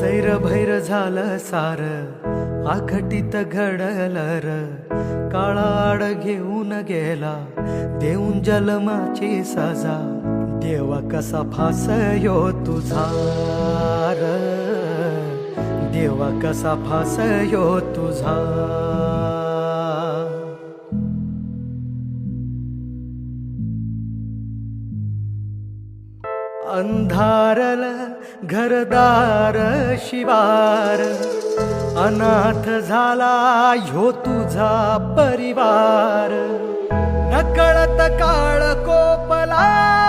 सैरभैर झालं सार आघटित घडलं र काळाड घेऊन गेला देऊन जन्माची सजा देवा कसा फासयो तुझा र देवा कसा फासयो तुझा अंधारल घरदार शिवार अनाथ झाला ह्यो तुझा परिवार नकळत काळ कोपला